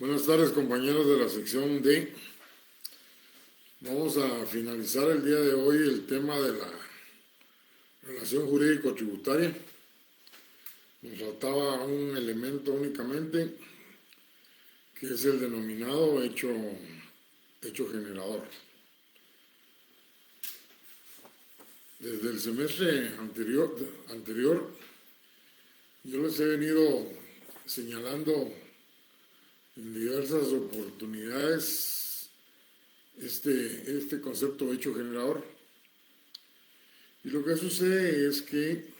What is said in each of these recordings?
Buenas tardes, compañeros de la sección D. Vamos a finalizar el día de hoy el tema de la relación jurídico-tributaria. Nos faltaba un elemento únicamente, que es el denominado hecho generador. Desde el semestre anterior, yo les he venido señalando en diversas oportunidades este concepto de hecho generador. Y lo que sucede es que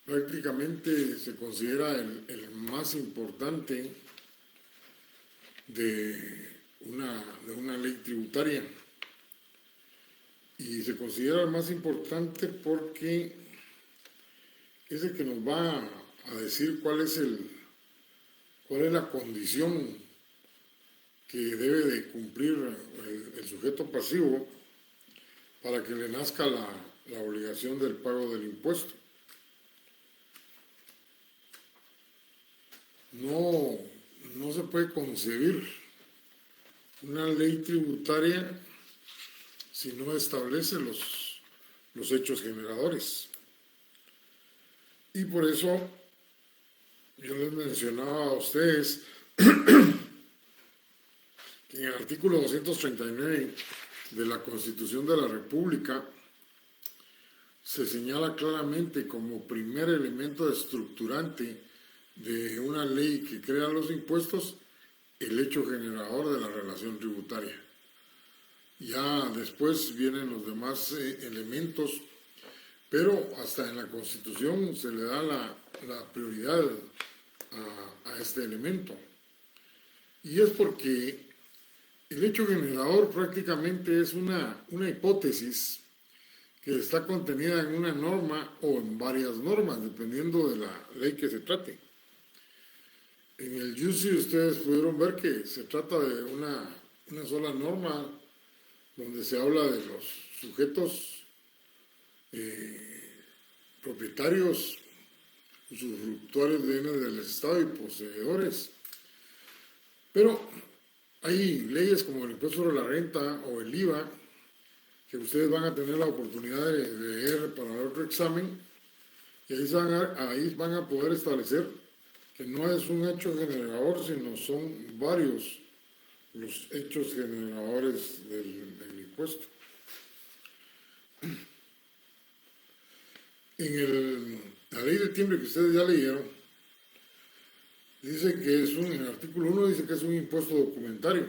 prácticamente se considera el más importante de una ley tributaria. Y se considera el más importante porque es el que nos va a decir cuál es la condición que debe de cumplir el sujeto pasivo para que le nazca la obligación del pago del impuesto. No se puede concebir una ley tributaria si no establece los hechos generadores. Y por eso yo les mencionaba a ustedes que en el artículo 239 de la Constitución de la República se señala claramente como primer elemento estructurante de una ley que crea los impuestos el hecho generador de la relación tributaria. Ya después vienen los demás elementos, pero hasta en la Constitución se le da la prioridad a este elemento. Y es porque el hecho generador prácticamente es una hipótesis que está contenida en una norma o en varias normas, dependiendo de la ley que se trate. En el JUSI ustedes pudieron ver que se trata de una sola norma donde se habla de los sujetos propietarios, usufructuarios de bienes del Estado y poseedores. Pero hay leyes como el impuesto sobre la renta o el IVA que ustedes van a tener la oportunidad de leer para otro examen, y ahí van a poder establecer que no es un hecho generador, sino son varios los hechos generadores del impuesto. En la ley de timbre que ustedes ya leyeron, dice que en el artículo 1 dice que es un impuesto documentario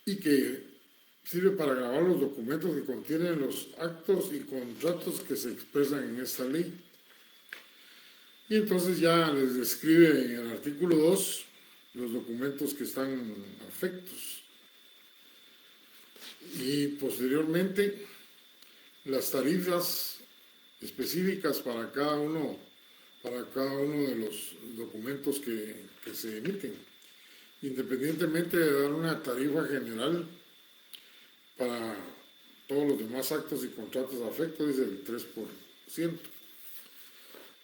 y que sirve para gravar los documentos que contienen los actos y contratos que se expresan en esta ley. Y entonces ya les describe en el artículo 2 los documentos que están afectos. Y posteriormente las tarifas específicas para cada uno de los documentos que se emiten, independientemente de dar una tarifa general para todos los demás actos y contratos afectos, dice el 3%.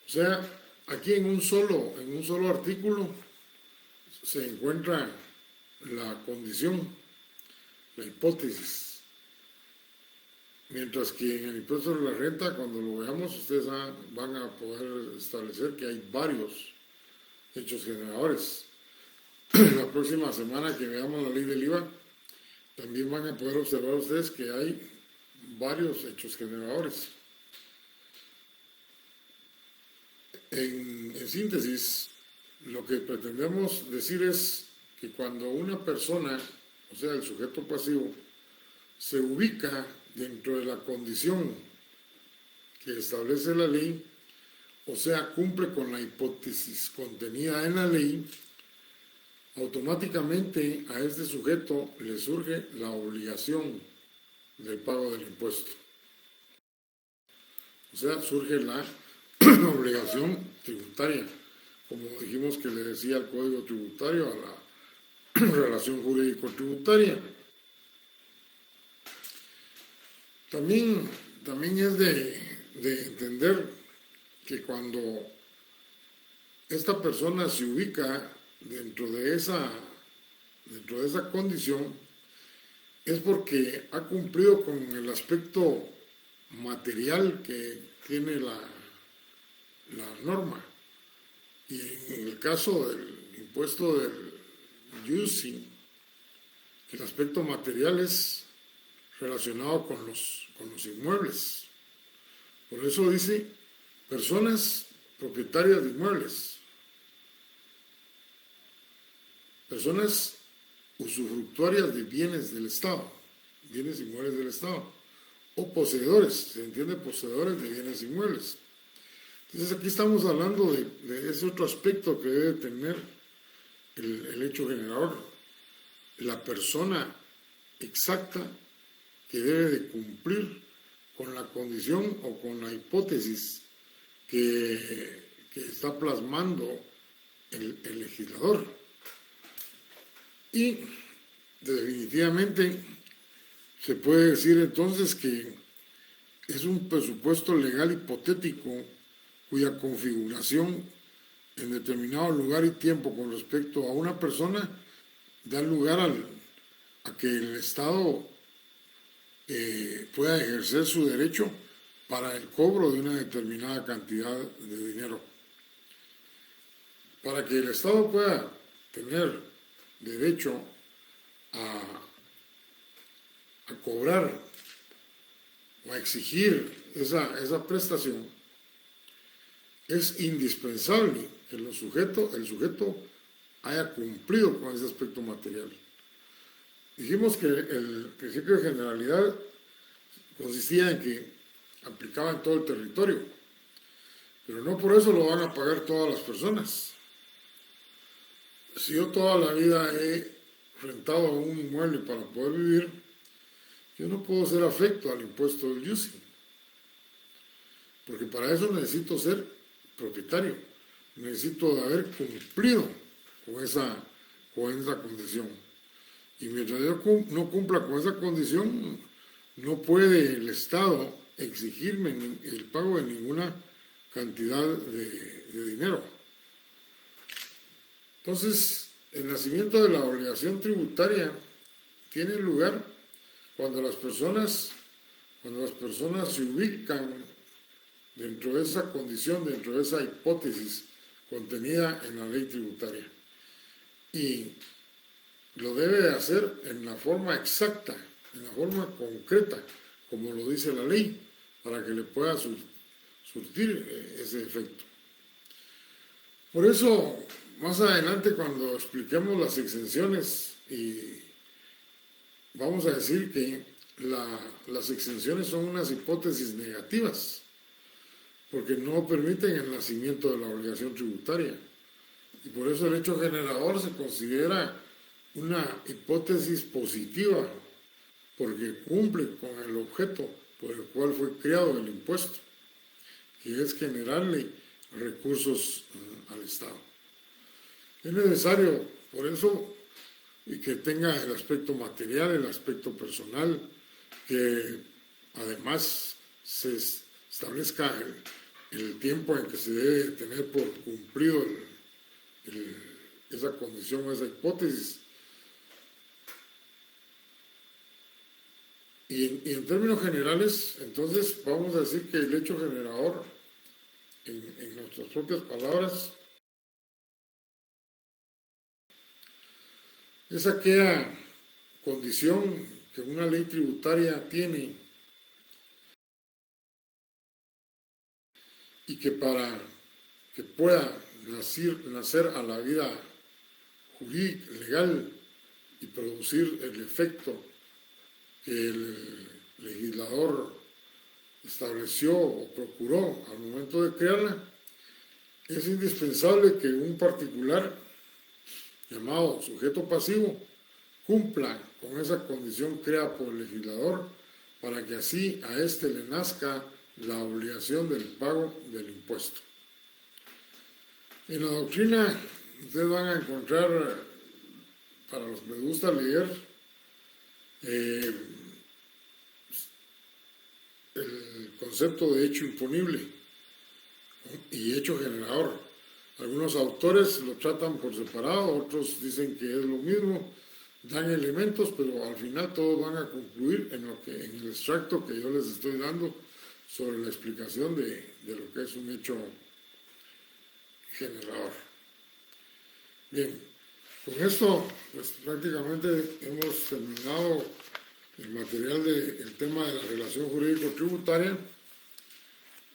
O sea, aquí en un solo artículo se encuentra la condición, la hipótesis. Mientras que en el impuesto sobre la renta, cuando lo veamos, ustedes van a poder establecer que hay varios hechos generadores. La próxima semana que veamos la ley del IVA, también van a poder observar ustedes que hay varios hechos generadores. En síntesis, lo que pretendemos decir es que cuando una persona, o sea, el sujeto pasivo, se ubica dentro de la condición que establece la ley, o sea, cumple con la hipótesis contenida en la ley, automáticamente a este sujeto le surge la obligación del pago del impuesto. O sea, surge la obligación tributaria, como dijimos que le decía al Código Tributario a la relación jurídico-tributaria. También es de entender que cuando esta persona se ubica dentro de esa condición, es porque ha cumplido con el aspecto material que tiene la norma. Y en el caso del impuesto del UCI, el aspecto material es relacionado con los inmuebles. Por eso dice personas propietarias de inmuebles, personas usufructuarias de bienes del Estado, bienes inmuebles del Estado, o poseedores, se entiende poseedores de bienes inmuebles. Entonces aquí estamos hablando de ese otro aspecto que debe tener el hecho generador, la persona exacta que debe de cumplir con la condición o con la hipótesis que está plasmando el legislador. Y definitivamente se puede decir entonces que es un presupuesto legal hipotético cuya configuración en determinado lugar y tiempo con respecto a una persona da lugar a que el Estado pueda ejercer su derecho para el cobro de una determinada cantidad de dinero. Para que el Estado pueda tener derecho a cobrar o a exigir esa prestación, es indispensable que el sujeto haya cumplido con ese aspecto material. Dijimos que el principio de generalidad consistía en que aplicaba en todo el territorio, pero no por eso lo van a pagar todas las personas. Si yo toda la vida he rentado un inmueble para poder vivir, yo no puedo ser afecto al impuesto del UCI, porque para eso necesito ser propietario, necesito haber cumplido con esa condición. Y mientras yo no cumpla con esa condición, no puede el Estado exigirme el pago de ninguna cantidad de dinero. Entonces, el nacimiento de la obligación tributaria tiene lugar cuando las personas se ubican dentro de esa condición, dentro de esa hipótesis contenida en la ley tributaria. Y lo debe de hacer en la forma exacta, en la forma concreta, como lo dice la ley, para que le pueda surtir ese efecto. Por eso, más adelante, cuando expliquemos las exenciones, y vamos a decir que las exenciones son unas hipótesis negativas, porque no permiten el nacimiento de la obligación tributaria. Y por eso el hecho generador se considera una hipótesis positiva, porque cumple con el objeto por el cual fue creado el impuesto, que es generarle recursos al Estado. Es necesario, por eso, y que tenga el aspecto material, el aspecto personal, que además se establezca el tiempo en que se debe tener por cumplido esa condición o esa hipótesis. Y en términos generales, entonces vamos a decir que el hecho generador, en nuestras propias palabras, es aquella condición que una ley tributaria tiene y que para que pueda nacer a la vida jurídica, legal, y producir el efecto que el legislador estableció o procuró al momento de crearla, es indispensable que un particular llamado sujeto pasivo cumpla con esa condición creada por el legislador para que así a éste le nazca la obligación del pago del impuesto. En la doctrina ustedes van a encontrar, para los que les gusta leer, el concepto de hecho imponible y hecho generador. Algunos autores lo tratan por separado, otros dicen que es lo mismo, dan elementos, pero al final todos van a concluir en el extracto que yo les estoy dando sobre la explicación de lo que es un hecho generador. Bien, con esto pues prácticamente hemos terminado el material del tema de la relación jurídico-tributaria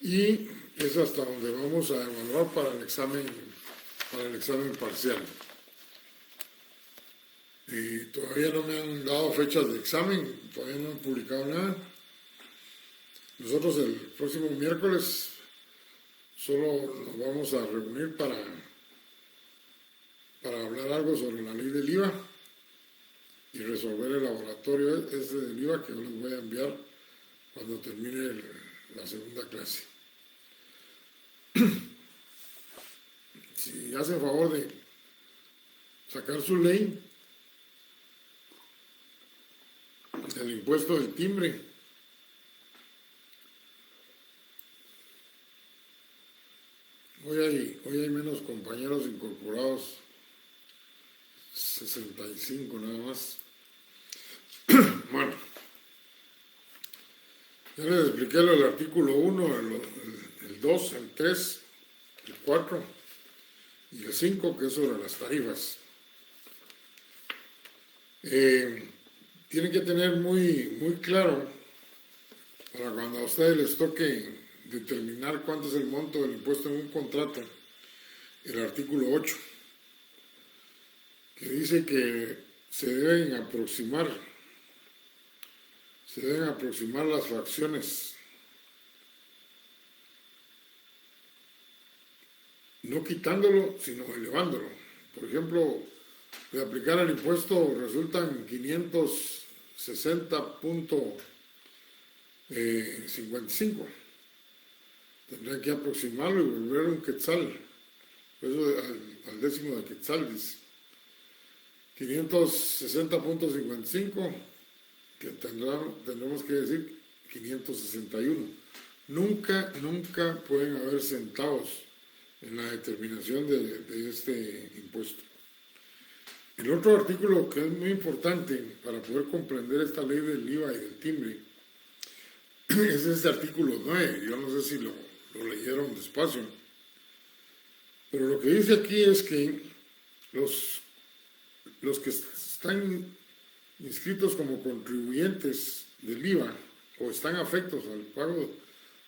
y es hasta donde vamos a evaluar para el examen parcial. Todavía no me han dado fechas de examen, todavía no han publicado nada. Nosotros el próximo miércoles solo nos vamos a reunir para hablar algo sobre la ley del IVA y resolver el laboratorio ese del IVA que yo les voy a enviar cuando termine la segunda clase. Si hacen favor de sacar su ley del impuesto del timbre, hoy hay menos compañeros incorporados, 65 nada más. Bueno, ya les expliqué lo del artículo 1, el 2, el 3, el 4 y el 5, que es sobre las tarifas. Tienen que tener muy claro, para cuando a ustedes les toque determinar cuánto es el monto del impuesto en un contrato, el artículo 8, que dice que se deben aproximar las fracciones, no quitándolo, sino elevándolo. Por ejemplo, de aplicar el impuesto resultan 560.55. Tendrían que aproximarlo y volver un quetzal, eso al décimo de quetzal, dice. 560.55, que tendremos que decir 561. Nunca pueden haber centavos en la determinación de este impuesto. El otro artículo que es muy importante para poder comprender esta ley del IVA y del timbre es este artículo 9. Yo no sé si lo leyeron despacio, pero lo que dice aquí es que los que están inscritos como contribuyentes del IVA o están afectos al pago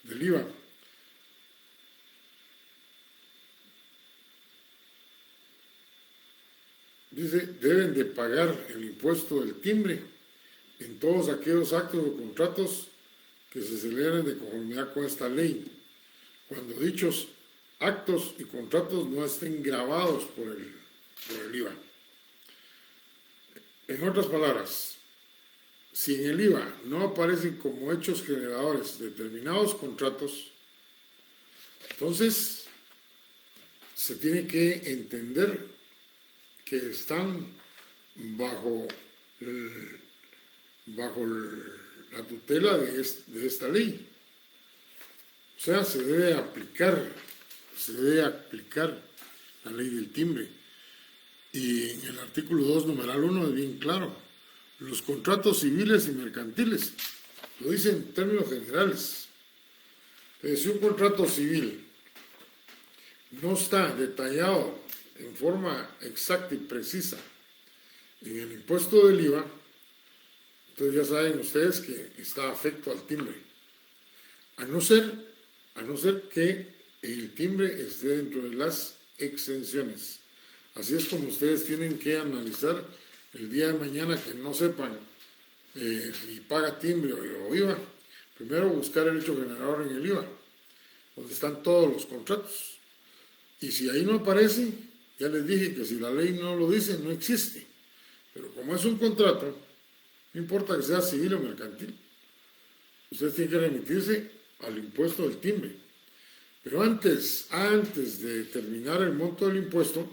del IVA dice, deben de pagar el impuesto del timbre en todos aquellos actos o contratos que se celebren de conformidad con esta ley, cuando dichos actos y contratos no estén gravados por el IVA. En otras palabras, si en el IVA no aparecen como hechos generadores determinados contratos, entonces se tiene que entender que están bajo la tutela de esta ley. O sea, se debe aplicar la ley del timbre. Y en el artículo 2, numeral 1, es bien claro. Los contratos civiles y mercantiles, lo dice en términos generales. Si un contrato civil no está detallado en forma exacta y precisa en el impuesto del IVA, entonces ya saben ustedes que está afecto al timbre. A no ser que el timbre esté dentro de las exenciones. Así es como ustedes tienen que analizar el día de mañana que no sepan si paga timbre o IVA. Primero buscar el hecho generador en el IVA, donde están todos los contratos. Y si ahí no aparece, ya les dije que si la ley no lo dice, no existe. Pero como es un contrato, no importa que sea civil o mercantil, ustedes tienen que remitirse al impuesto del timbre. Pero antes de determinar el monto del impuesto,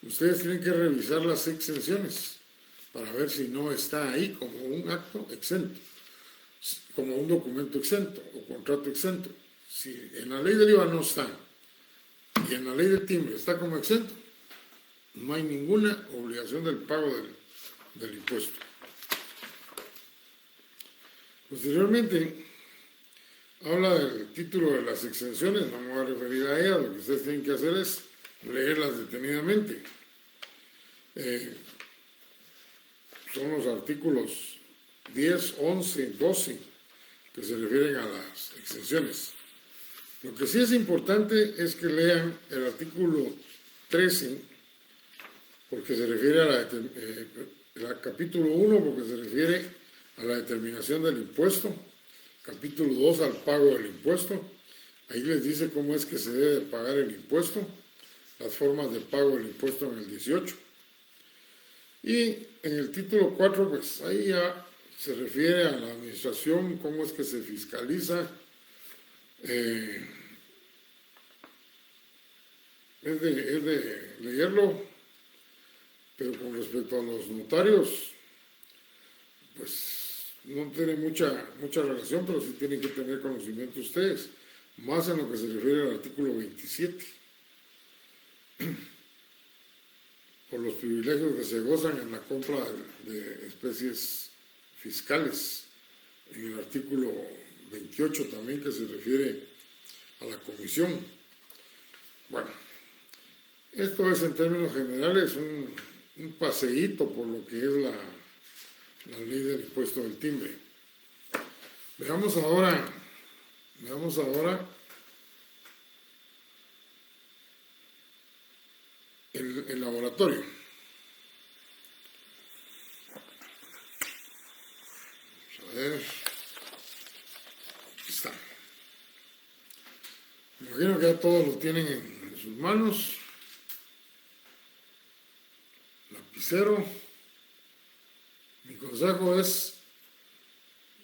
ustedes tienen que revisar las exenciones para ver si no está ahí como un acto exento, como un documento exento o contrato exento. Si en la ley del IVA no está y en la ley del timbre está como exento, no hay ninguna obligación del pago del impuesto. Posteriormente, habla del título de las exenciones, no me voy a referir a ellas, lo que ustedes tienen que hacer es leerlas detenidamente. Son los artículos 10, 11, 12 que se refieren a las exenciones. Lo que sí es importante es que lean el artículo 13, porque se refiere a el capítulo 1, porque se refiere a la determinación del impuesto, capítulo 2 al pago del impuesto. Ahí les dice cómo es que se debe pagar el impuesto, las formas de pago del impuesto en el 18. Y en el título 4, pues ahí ya se refiere a la administración, cómo es que se fiscaliza. Es de leerlo, pero con respecto a los notarios, pues no tiene mucha relación, pero sí tienen que tener conocimiento ustedes, más en lo que se refiere al artículo 27, por los privilegios que se gozan en la compra de especies fiscales, en el artículo 28 también, que se refiere a la comisión. Bueno, esto es en términos generales un paseíto por lo que es la ley del impuesto del timbre. Veamos ahora el laboratorio. Vamos a ver. Aquí está. Me imagino que ya todos lo tienen en sus manos. Lapicero. Mi consejo es,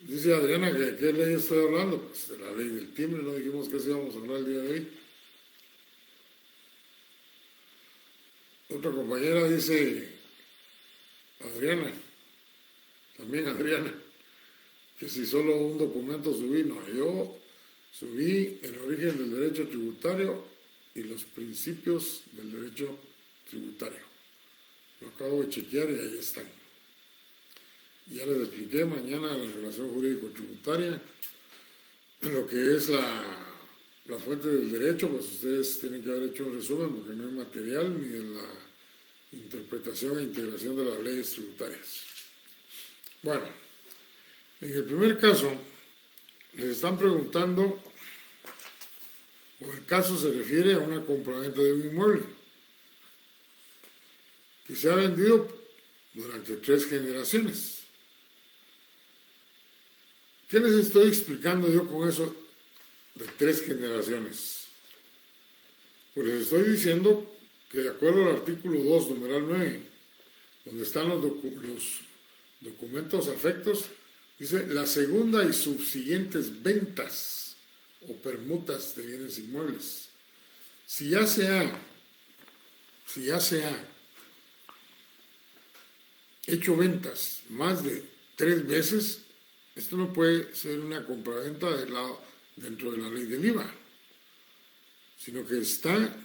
dice Adriana, que ¿de qué ley estoy hablando? Pues de la ley del timbre, no dijimos que así íbamos a hablar el día de hoy. Otra compañera dice, Adriana, que si solo un documento subí, no, yo subí el origen del derecho tributario y los principios del derecho tributario. Lo acabo de chequear y ahí están. Ya les expliqué mañana la relación jurídico-tributaria, lo que es la fuente del derecho, pues ustedes tienen que haber hecho un resumen porque no hay material ni de la interpretación e integración de las leyes tributarias. Bueno, en el primer caso, les están preguntando, o el caso se refiere a una compraventa de un inmueble que se ha vendido durante 3 generaciones. ¿Qué les estoy explicando yo con eso de 3 generaciones? Pues les estoy diciendo que de acuerdo al artículo 2, numeral 9, donde están los documentos afectos, dice la segunda y subsiguientes ventas o permutas de bienes inmuebles. Si ya se ha hecho ventas más de 3 veces, esto no puede ser una compraventa dentro de la ley del IVA, sino que está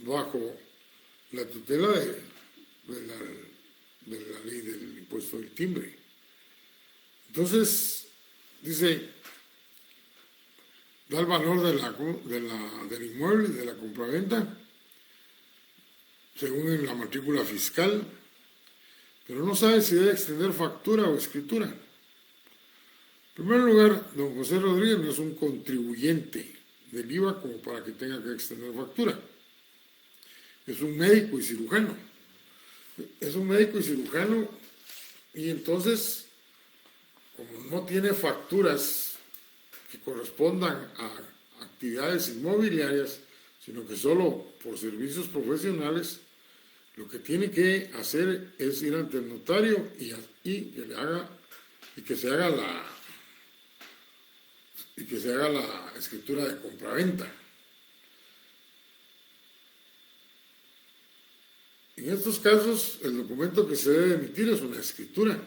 bajo la tutela de la ley del impuesto del timbre. Entonces, dice, da el valor del inmueble y de la compraventa según en la matrícula fiscal, pero no sabe si debe extender factura o escritura. En primer lugar, don José Rodríguez no es un contribuyente del IVA como para que tenga que extender factura. Es un médico y cirujano. Y entonces, como no tiene facturas que correspondan a actividades inmobiliarias, sino que solo por servicios profesionales, lo que tiene que hacer es ir ante el notario y que se haga la escritura de compraventa. En estos casos, el documento que se debe emitir es una escritura,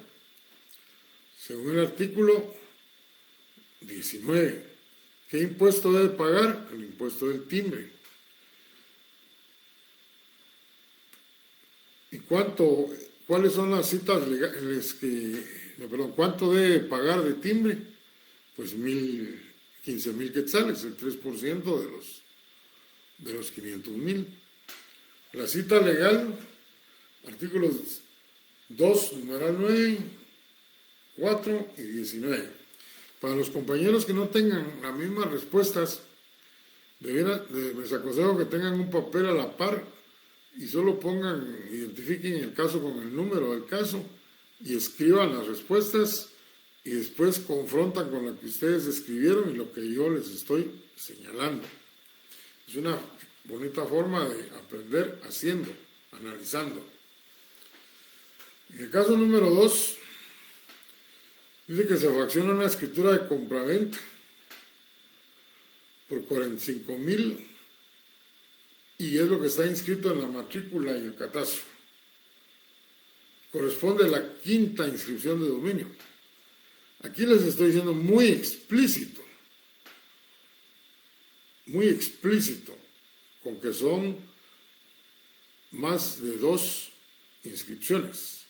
según el artículo 19. ¿Qué impuesto debe pagar? El impuesto del timbre. ¿Y cuáles son las citas legales cuánto debe pagar de timbre? Pues 15,000 quetzales, el 3% de los 500,000. La cita legal, artículos 2, numeral 9, 4 y 19. Para los compañeros que no tengan las mismas respuestas, les aconsejo que tengan un papel a la par y solo identifiquen el caso con el número del caso y escriban las respuestas y después confrontan con lo que ustedes escribieron y lo que yo les estoy señalando. Es una bonita forma de aprender haciendo, analizando. En el caso número 2, dice que se fracciona una escritura de compraventa por 45,000 y es lo que está inscrito en la matrícula y el catastro. Corresponde a la 5ª inscripción de dominio. Aquí les estoy diciendo muy explícito, con que son más de 2 inscripciones.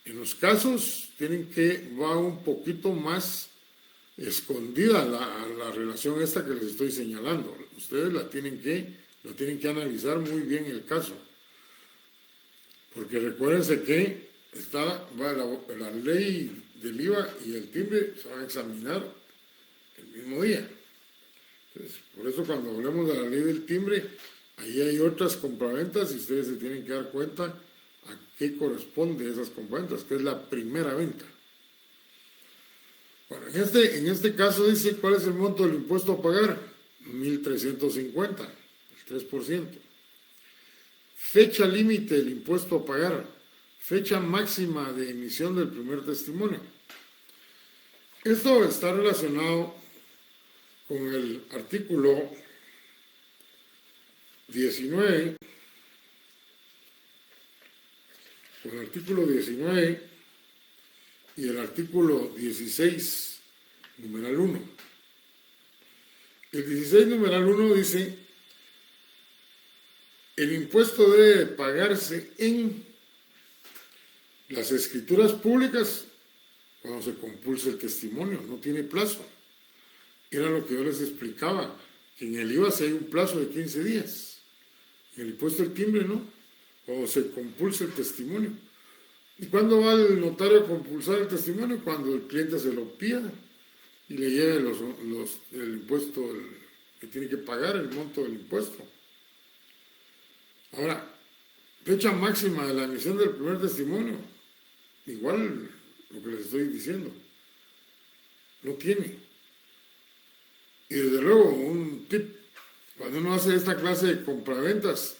En los casos va un poquito más escondida la relación esta que les estoy señalando. Ustedes lo tienen que analizar muy bien el caso. Porque recuérdense que la ley del IVA y el timbre se van a examinar el mismo día. Entonces, por eso cuando hablemos de la ley del timbre, ahí hay otras compraventas y ustedes se tienen que dar cuenta a qué corresponde esas compraventas, que es la primera venta. Bueno, en este caso dice cuál es el monto del impuesto a pagar, 1,350, el 3%. Fecha límite del impuesto a pagar, fecha máxima de emisión del primer testimonio. Esto está relacionado con el artículo 19, y el artículo 16, numeral 1. El 16, numeral 1 dice: el impuesto debe pagarse en las escrituras públicas cuando se compulsa el testimonio, no tiene plazo. Era lo que yo les explicaba, que en el IVA sí hay un plazo de 15 días, en el impuesto del timbre no, cuando se compulsa el testimonio. ¿Y cuándo va el notario a compulsar el testimonio? Cuando el cliente se lo pida y le lleve el impuesto que tiene que pagar, el monto del impuesto. Ahora, fecha máxima de la emisión del primer testimonio, igual lo que les estoy diciendo, no tiene. Y desde luego, un tip, cuando uno hace esta clase de compraventas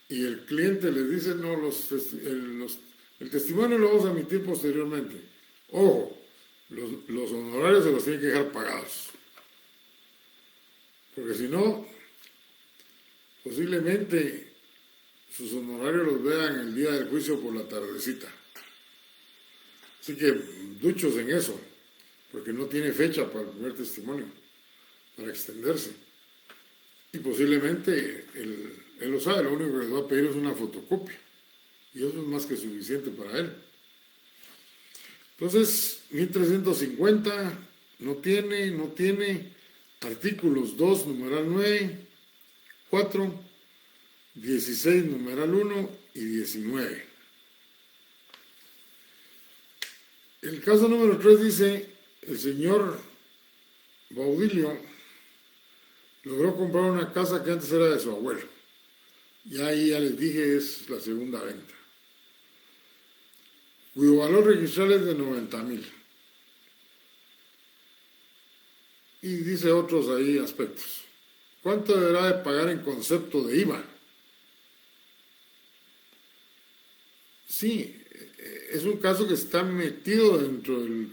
y el cliente les dice, no, el testimonio lo vamos a emitir posteriormente. Ojo, los honorarios se los tienen que dejar pagados. Porque si no, posiblemente sus honorarios los vean el día del juicio por la tardecita. Así que duchos en eso, porque no tiene fecha para el primer testimonio, para extenderse. Y posiblemente él lo sabe, lo único que les va a pedir es una fotocopia. Y eso es más que suficiente para él. Entonces, 1,350 no tiene artículos 2, numeral 9, 4, 16, numeral 1 y 19. El caso número 3 dice, el señor Baudilio logró comprar una casa que antes era de su abuelo. Y ahí ya les dije, es la segunda venta, cuyo valor registral es de 90,000. Y dice otros ahí aspectos. ¿Cuánto deberá de pagar en concepto de IVA? Sí, es un caso que está metido dentro de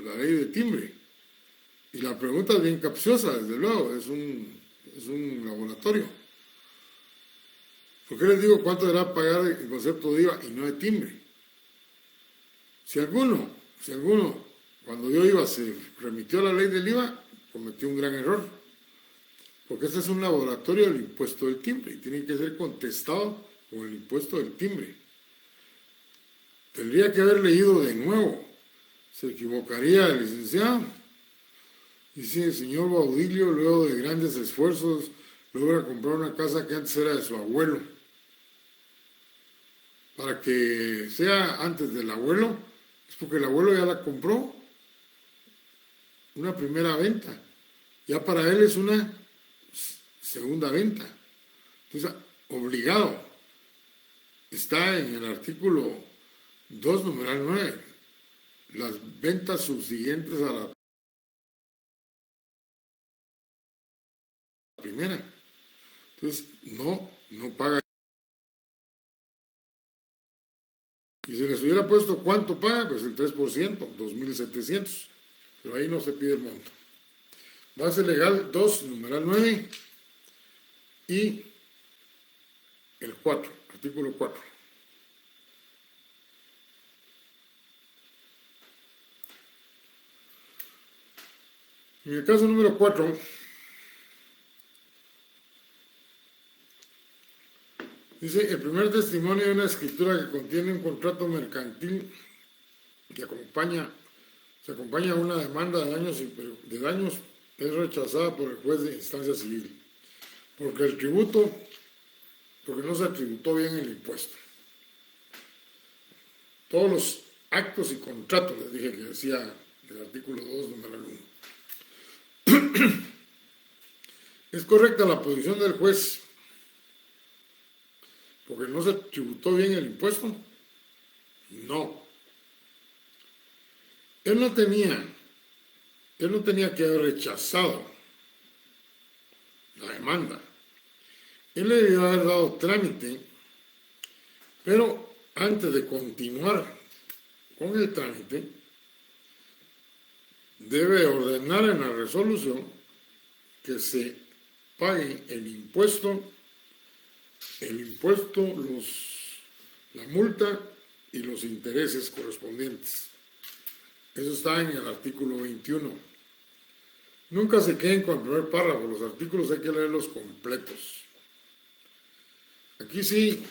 la ley de timbre. Y la pregunta es bien capciosa, desde luego, es un laboratorio. ¿Por qué les digo cuánto deberá pagar en concepto de IVA y no de timbre? Si alguno, cuando dio IVA se remitió a la ley del IVA, cometió un gran error. Porque este es un laboratorio del impuesto del timbre y tiene que ser contestado con el impuesto del timbre. tendría que haber leído de nuevo. Se equivocaría el licenciado. Dice, el señor Baudilio, luego de grandes esfuerzos, logra comprar una casa que antes era de su abuelo. Para que sea antes del abuelo, es porque el abuelo ya la compró. Una primera venta. Ya para él es una segunda venta. Entonces, obligado. Está en el artículo 2, numeral 9. Las ventas subsiguientes a la primera. Entonces, no paga. Y si les hubiera puesto cuánto paga, pues el 3%, 2.700. Pero ahí no se pide el monto. Base legal 2, numeral 9. Y el 4, artículo 4. En el caso número 4, dice, el primer testimonio de una escritura que contiene un contrato mercantil que se acompaña a una demanda de daños es rechazada por el juez de instancia civil, porque no se tributó bien el impuesto. Todos los actos y contratos, les dije que decía el artículo 2, número 1. ¿Es correcta la posición del juez porque no se tributó bien el impuesto? No. Él no tenía que haber rechazado la demanda. Él le debió haber dado trámite, pero antes de continuar con el trámite, debe ordenar en la resolución que se pague el impuesto, la multa y los intereses correspondientes. Eso está en el artículo 21. Nunca se queden con el primer párrafo, los artículos hay que leerlos completos. Aquí sí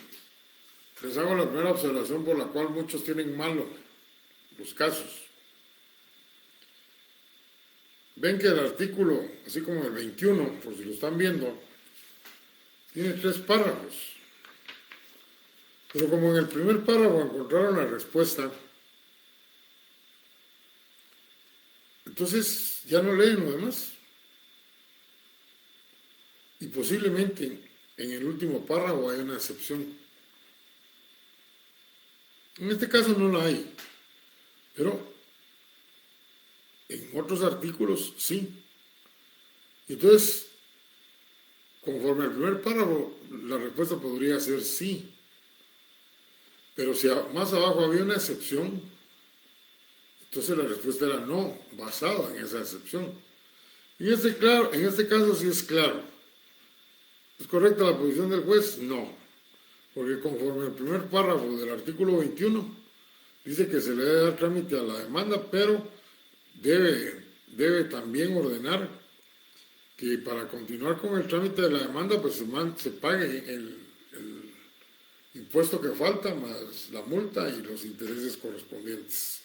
les hago la primera observación por la cual muchos tienen malo los casos. Ven que el artículo, así como el 21, por si lo están viendo, tiene 3 párrafos. Pero como en el primer párrafo encontraron la respuesta, entonces ya no leen lo demás. Y posiblemente en el último párrafo hay una excepción. En este caso no la hay, pero en otros artículos sí. Entonces, conforme al primer párrafo, la respuesta podría ser sí. Pero si más abajo había una excepción, entonces la respuesta era no, basada en esa excepción. Y en este caso sí es claro. ¿Es correcta la posición del juez? No. Porque conforme al primer párrafo del artículo 21, dice que se le debe dar trámite a la demanda, pero debe también ordenar que para continuar con el trámite de la demanda, pues se pague el impuesto que falta, más la multa y los intereses correspondientes.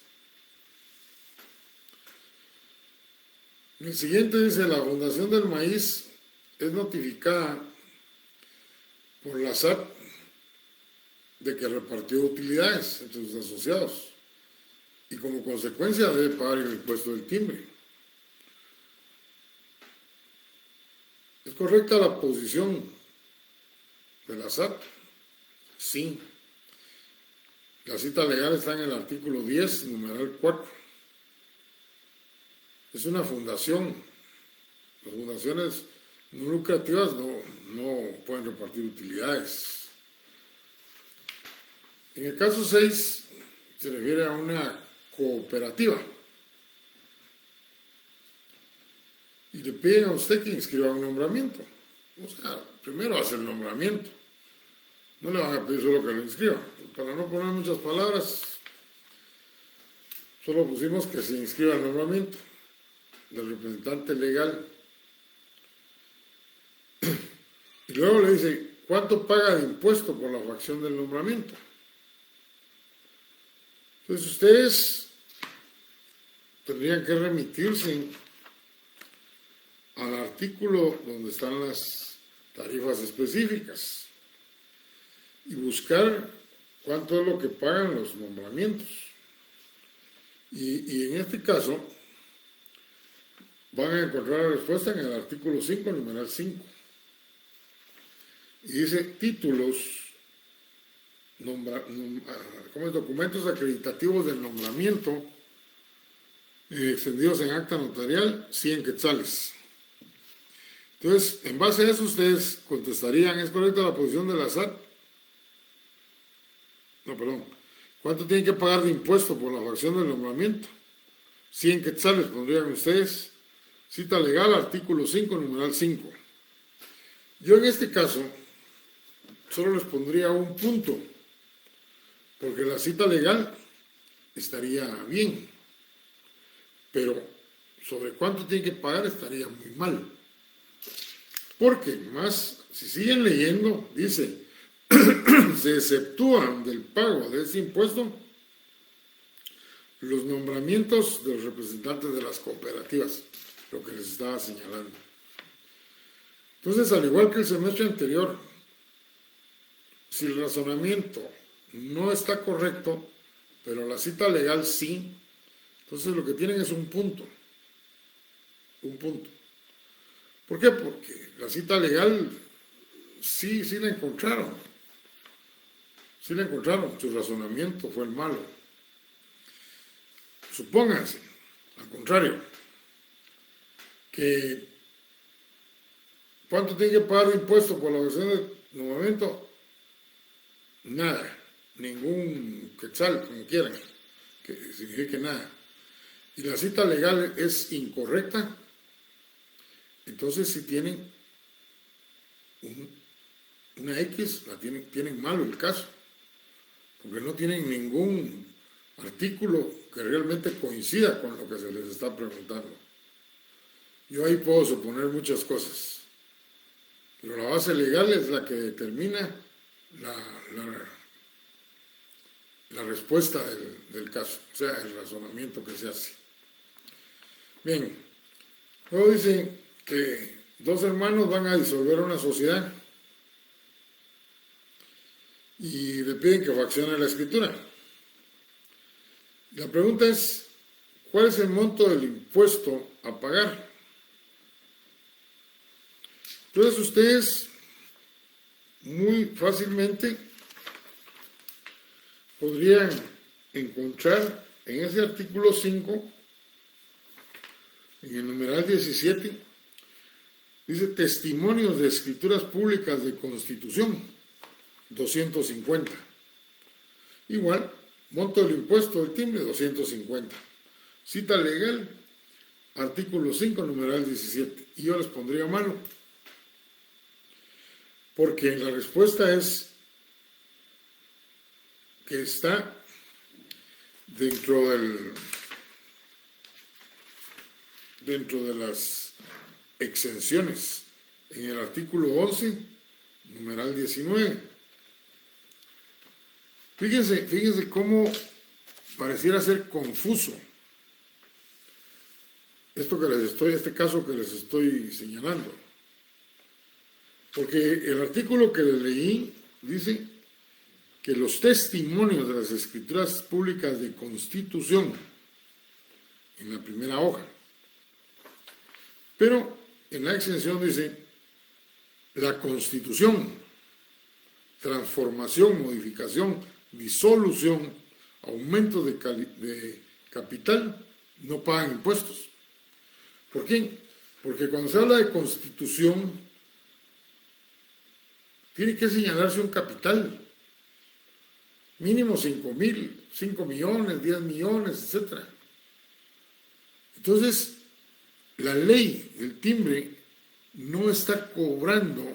El siguiente dice, la Fundación del Maíz es notificada por la SAT de que repartió utilidades entre sus asociados y como consecuencia debe pagar el impuesto del timbre. ¿Es correcta la posición de la SAT? Sí. La cita legal está en el artículo 10, numeral 4. Es una fundación. Las fundaciones no lucrativas no pueden repartir utilidades. En el caso 6 se refiere a una cooperativa. Y le piden a usted que inscriba un nombramiento. O sea, primero hace el nombramiento. No le van a pedir solo que lo inscriba. Para no poner muchas palabras, solo pusimos que se inscriba el nombramiento del representante legal. Y luego le dice, ¿cuánto paga de impuesto por la fracción del nombramiento? Entonces ustedes tendrían que remitirse al artículo donde están las tarifas específicas y buscar cuánto es lo que pagan los nombramientos. Y en este caso van a encontrar la respuesta en el artículo 5, numeral 5. Y dice títulos, documentos acreditativos del nombramiento extendidos en acta notarial, 100 quetzales. Entonces, en base a eso ustedes contestarían, ¿es correcta la posición de la SAT? No, perdón. ¿Cuánto tienen que pagar de impuesto por la fracción del nombramiento? 100 quetzales pondrían ustedes. Cita legal, artículo 5, numeral 5. Yo en este caso solo les pondría un punto, porque la cita legal estaría bien, pero sobre cuánto tienen que pagar estaría muy mal. Porque más, si siguen leyendo, dice, se exceptúan del pago de ese impuesto los nombramientos de los representantes de las cooperativas, lo que les estaba señalando. Entonces, al igual que el semestre anterior, si el razonamiento no está correcto, pero la cita legal sí, entonces lo que tienen es un punto. Un punto. ¿Por qué? Porque la cita legal sí la encontraron. Sí la encontraron, su razonamiento fue el malo. Supónganse, al contrario, que ¿cuánto tiene que pagar de impuesto por la versión de nombramiento? Nada, ningún quetzal, como quieran, que signifique nada. Y la cita legal es incorrecta, entonces si tienen una X, tienen malo el caso, porque no tienen ningún artículo que realmente coincida con lo que se les está preguntando. Yo ahí puedo suponer muchas cosas, pero la base legal es la que determina la respuesta del caso, o sea, el razonamiento que se hace. Bien, luego dicen que dos hermanos van a disolver una sociedad y le piden que fraccione la escritura. La pregunta es, ¿cuál es el monto del impuesto a pagar? Entonces ustedes muy fácilmente podrían encontrar en ese artículo 5, en el numeral 17, dice testimonios de escrituras públicas de constitución, 250. Igual, monto del impuesto del timbre, 250. Cita legal, artículo 5, numeral 17. Y yo les pondría mano, porque la respuesta es que está dentro de las exenciones en el artículo 11, numeral 19. Fíjense cómo pareciera ser confuso este caso que les estoy señalando. Porque el artículo que les leí dice que los testimonios de las escrituras públicas de constitución, en la primera hoja, pero en la exención dice la constitución, transformación, modificación, disolución, aumento de capital, no pagan impuestos. ¿Por qué? Porque cuando se habla de constitución, tiene que señalarse un capital, mínimo 5 millones, 10 millones, etc. Entonces, la ley del timbre no está cobrando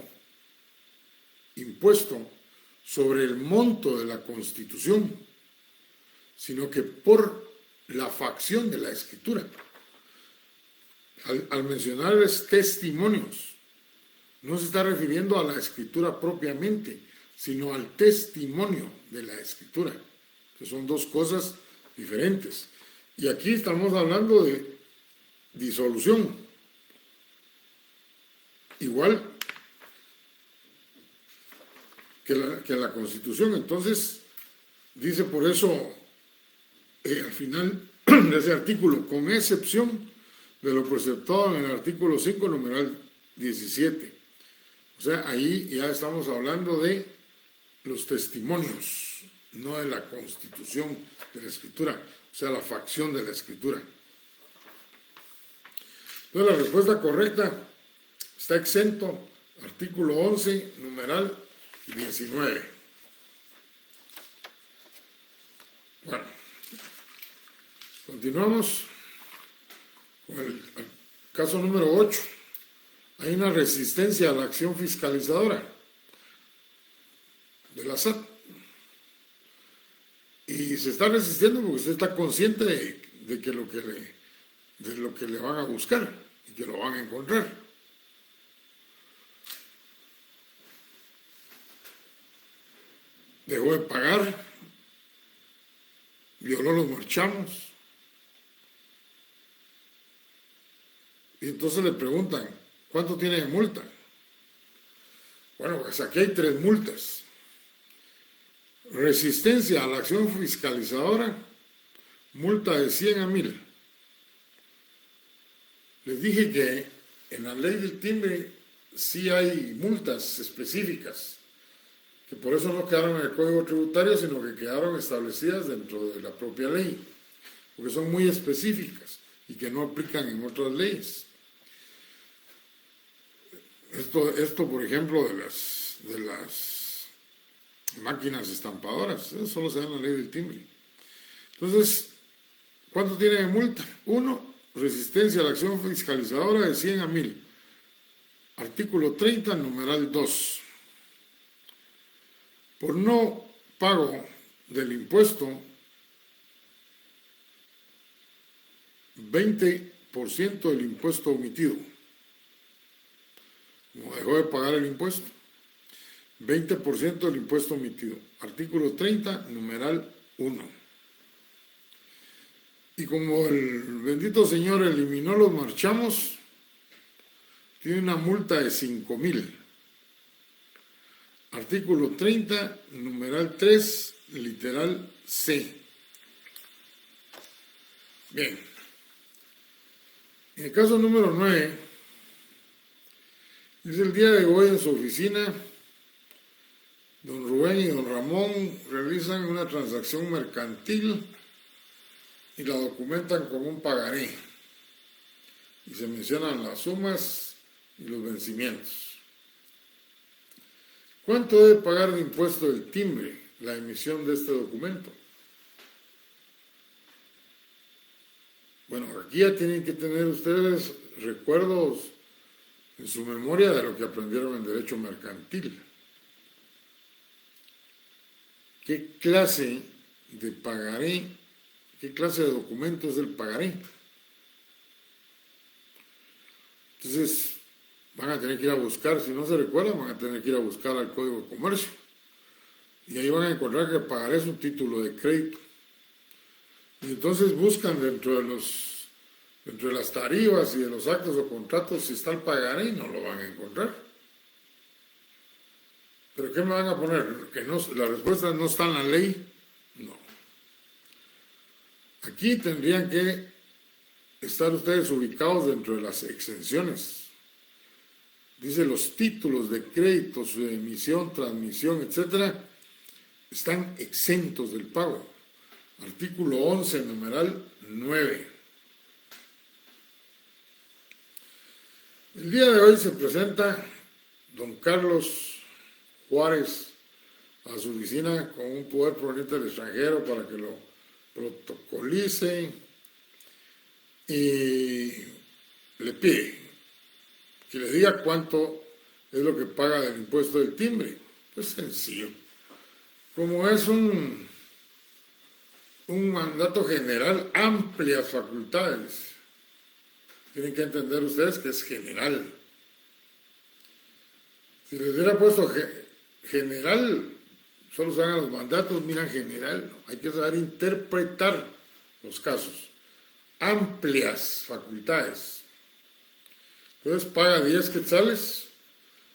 impuesto sobre el monto de la Constitución, sino que por la facción de la escritura. Al mencionarles testimonios, no se está refiriendo a la escritura propiamente, sino al testimonio de la escritura, que son dos cosas diferentes. Y aquí estamos hablando de disolución. Igual que la Constitución. Entonces, dice por eso, al final de ese artículo, con excepción de lo preceptado en el artículo 5, numeral 17. O sea, ahí ya estamos hablando de los testimonios, no de la Constitución de la Escritura, o sea, la facción de la Escritura. Entonces, la respuesta correcta está exento, artículo 11, numeral 19. Bueno, continuamos con el caso número 8. Hay una resistencia a la acción fiscalizadora de la SAT. Y se está resistiendo porque usted está consciente de que lo que le van a buscar y que lo van a encontrar. Dejó de pagar, violó los marchamos. Y entonces le preguntan, ¿cuánto tiene de multa? Bueno, pues aquí hay 3 multas. Resistencia a la acción fiscalizadora, multa de 100 a 1000. Les dije que en la ley del timbre sí hay multas específicas, que por eso no quedaron en el Código Tributario, sino que quedaron establecidas dentro de la propia ley, porque son muy específicas y que no aplican en otras leyes. Esto por ejemplo, de las máquinas estampadoras, eso solo se da en la ley del timbre. Entonces, ¿cuánto tiene de multa? 1, resistencia a la acción fiscalizadora de 100 a 1000. Artículo 30, numeral 2. Por no pago del impuesto, 20% del impuesto omitido. Como dejó de pagar el impuesto, 20% del impuesto omitido. Artículo 30, numeral 1. Y como el bendito Señor eliminó los marchamos, tiene una multa de 5,000. Artículo 30, numeral 3, literal C. Bien. En el caso número 9, dice el día de hoy en su oficina, don Rubén y don Ramón realizan una transacción mercantil y la documentan como un pagaré. Y se mencionan las sumas y los vencimientos. ¿Cuánto debe pagar de impuesto del timbre la emisión de este documento? Bueno, aquí ya tienen que tener ustedes recuerdos en su memoria de lo que aprendieron en Derecho Mercantil. ¿Qué clase de pagaré, qué clase de documento es el pagaré? Entonces, van a tener que ir a buscar, si no se recuerdan, van a tener que ir a buscar al Código de Comercio. Y ahí van a encontrar que pagaré es un título de crédito. Y entonces buscan dentro de las tarifas y de los actos o contratos, si está el pagaré, no lo van a encontrar. ¿Pero qué me van a poner? ¿Que no, la respuesta no está en la ley? No. Aquí tendrían que estar ustedes ubicados dentro de las exenciones. Dice los títulos de crédito, su emisión, transmisión, etcétera, están exentos del pago. Artículo 11, numeral 9. El día de hoy se presenta don Carlos Juárez a su oficina con un poder proveniente del extranjero para que lo protocolice y le pide que le diga cuánto es lo que paga del impuesto del timbre. Es sencillo. Como es un mandato general, amplias facultades. Tienen que entender ustedes que es general. Si les hubiera puesto general, solo se hagan los mandatos, miran general. Hay que saber interpretar los casos. Amplias facultades. Entonces paga 10 quetzales,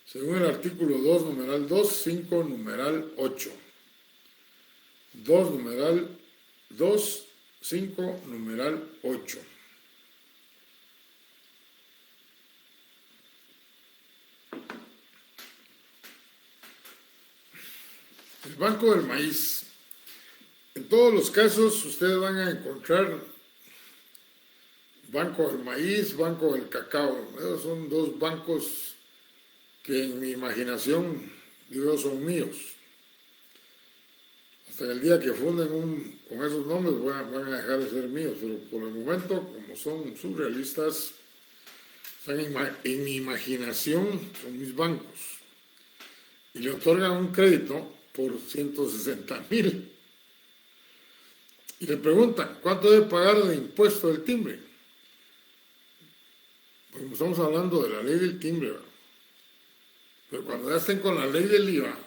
según el artículo 2, numeral 2, 5, numeral 8. 2, numeral 2, 5, numeral 8. El Banco del Maíz. En todos los casos ustedes van a encontrar Banco del Maíz, Banco del Cacao. Esos son dos bancos que en mi imaginación, digo, son míos. Hasta el día que funden con esos nombres van a dejar de ser míos, pero por el momento, como son surrealistas, en mi imaginación son mis bancos. Y le otorgan un crédito por 160,000. Y le preguntan, ¿cuánto debe pagar de impuesto del timbre? Pues estamos hablando de la ley del timbre, ¿verdad? Pero cuando ya estén con la ley del IVA,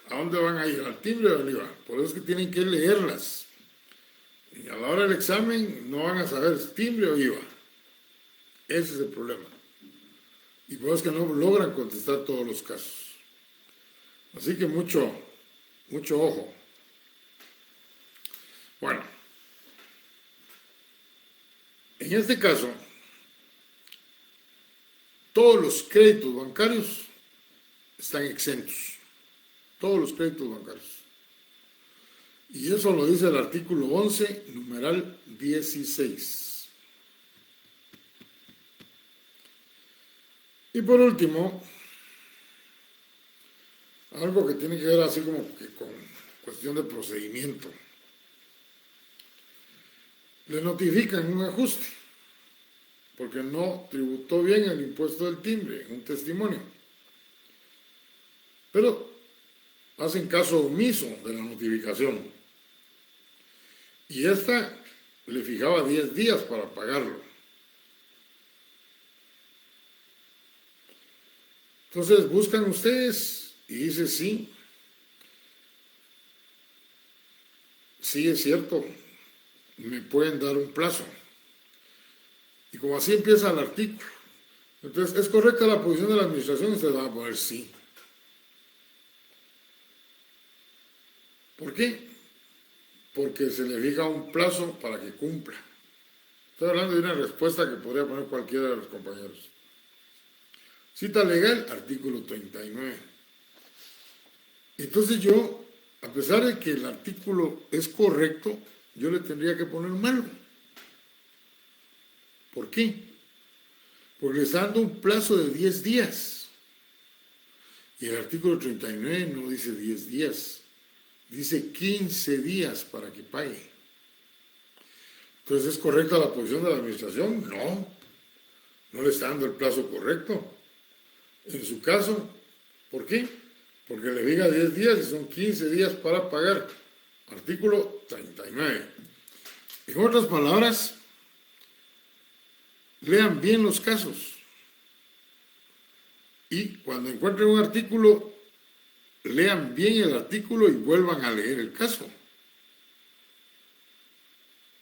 ¿a dónde van a ir? ¿Al timbre o al IVA? Por eso es que tienen que leerlas. Y a la hora del examen no van a saber si timbre o IVA. Ese es el problema. Y por eso es que no logran contestar todos los casos. Así que mucho ojo. Bueno, en este caso, todos los créditos bancarios están exentos. Todos los créditos bancarios. Y eso lo dice el artículo 11, numeral 16. Y por último, algo que tiene que ver así como que con cuestión de procedimiento. Le notifican un ajuste, porque no tributó bien el impuesto del timbre, un testimonio. Pero hacen caso omiso de la notificación. Y esta le fijaba 10 días para pagarlo. Entonces buscan ustedes y dice sí es cierto, me pueden dar un plazo. Y como así empieza el artículo. Entonces, ¿es correcta la posición de la administración? Ustedes van a poner sí. ¿Por qué? Porque se le fija un plazo para que cumpla. Estoy hablando de una respuesta que podría poner cualquiera de los compañeros. Cita legal, artículo 39. Entonces yo, a pesar de que el artículo es correcto, yo le tendría que poner malo. ¿Por qué? Porque le está dando un plazo de 10 días. Y el artículo 39 no dice 10 días, dice 15 días para que pague. Entonces, ¿es correcta la posición de la administración? No le está dando el plazo correcto. En su caso, ¿por qué? Porque le diga 10 días y son 15 días para pagar. Artículo 39. En otras palabras, lean bien los casos. Y cuando encuentren un artículo, lean bien el artículo y vuelvan a leer el caso.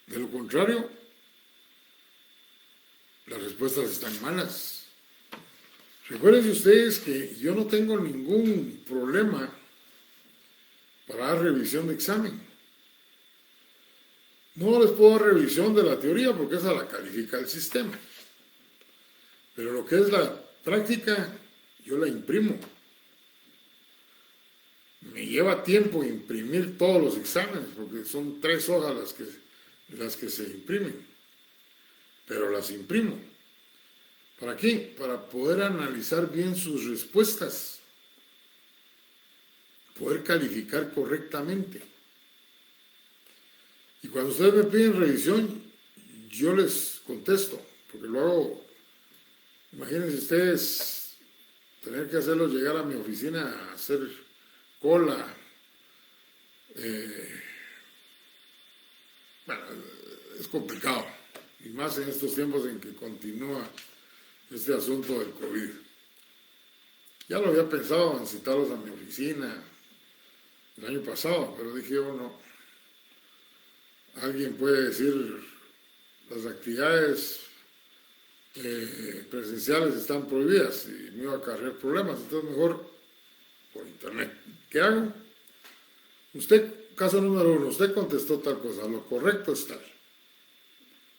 De lo contrario, las respuestas están malas. Recuerden ustedes que yo no tengo ningún problema para dar revisión de examen. No les puedo dar revisión de la teoría porque esa la califica el sistema. Pero lo que es la práctica, yo la imprimo. Me lleva tiempo imprimir todos los exámenes porque son 3 hojas las que se imprimen. Pero las imprimo. ¿Para qué? Para poder analizar bien sus respuestas, poder calificar correctamente. Y cuando ustedes me piden revisión, yo les contesto, porque luego, imagínense ustedes tener que hacerlos llegar a mi oficina a hacer cola. Bueno, es complicado, y más en estos tiempos en que continúa este asunto del COVID. Ya lo había pensado en citarlos a mi oficina el año pasado, pero dije yo no. Alguien puede decir, las actividades presenciales están prohibidas y me va a acarrear problemas, entonces mejor por internet. ¿Qué hago? Usted, caso número 1, usted contestó tal cosa, lo correcto es tal.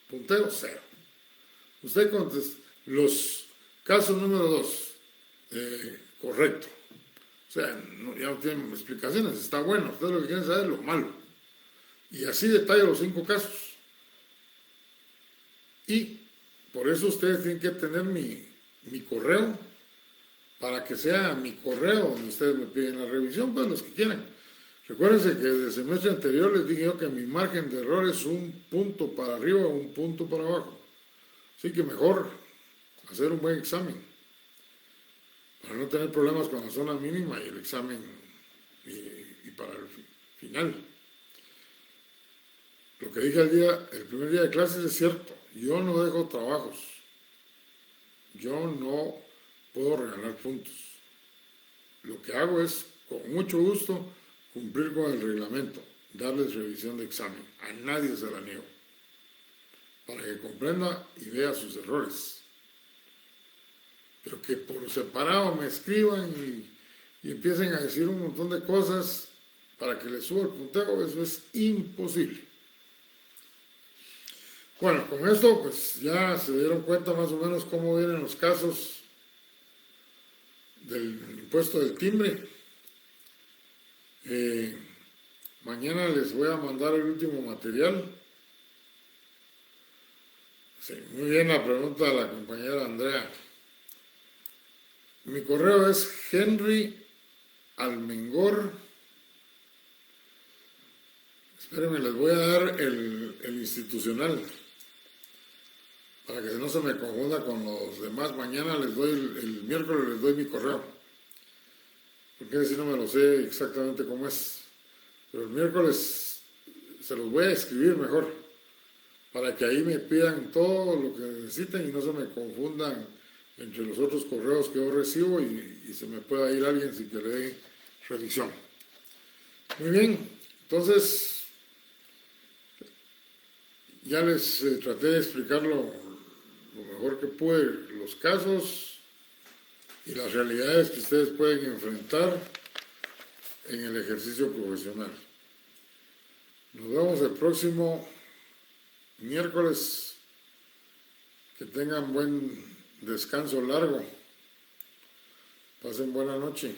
Puntero 0. Usted contestó, los casos número 2, correcto. O sea, ya no tienen explicaciones, está bueno. Ustedes lo que quieren saber es lo malo. Y así detallo los 5 casos. Y por eso ustedes tienen que tener mi correo, para que sea mi correo donde ustedes me piden la revisión, pues los que quieran. Recuérdense que desde el semestre anterior les dije yo que mi margen de error es un punto para arriba o un punto para abajo. Así que mejor hacer un buen examen, para no tener problemas con la zona mínima y el examen y para el final. Lo que dije el primer día de clases es cierto, yo no dejo trabajos, yo no puedo regalar puntos. Lo que hago es, con mucho gusto, cumplir con el reglamento, darles revisión de examen, a nadie se la niego, para que comprenda y vea sus errores. Pero que por separado me escriban y empiecen a decir un montón de cosas para que les suba el puntero, eso es imposible. Bueno, con esto pues ya se dieron cuenta más o menos cómo vienen los casos del impuesto del timbre. Mañana les voy a mandar el último material. Sí, muy bien la pregunta de la compañera Andrea. Mi correo es Henry Almengor. Espérenme, les voy a dar el institucional, para que no se me confunda con los demás. Mañana les doy, el miércoles les doy mi correo, porque así no me lo sé exactamente cómo es. Pero el miércoles se los voy a escribir mejor, para que ahí me pidan todo lo que necesiten y no se me confundan entre los otros correos que yo recibo y se me pueda ir alguien sin que le dé revisión. Muy bien, entonces ya les traté de explicar lo mejor que pude, los casos y las realidades que ustedes pueden enfrentar en el ejercicio profesional. Nos vemos el próximo miércoles. Que tengan buen descanso largo. Pasen buena noche.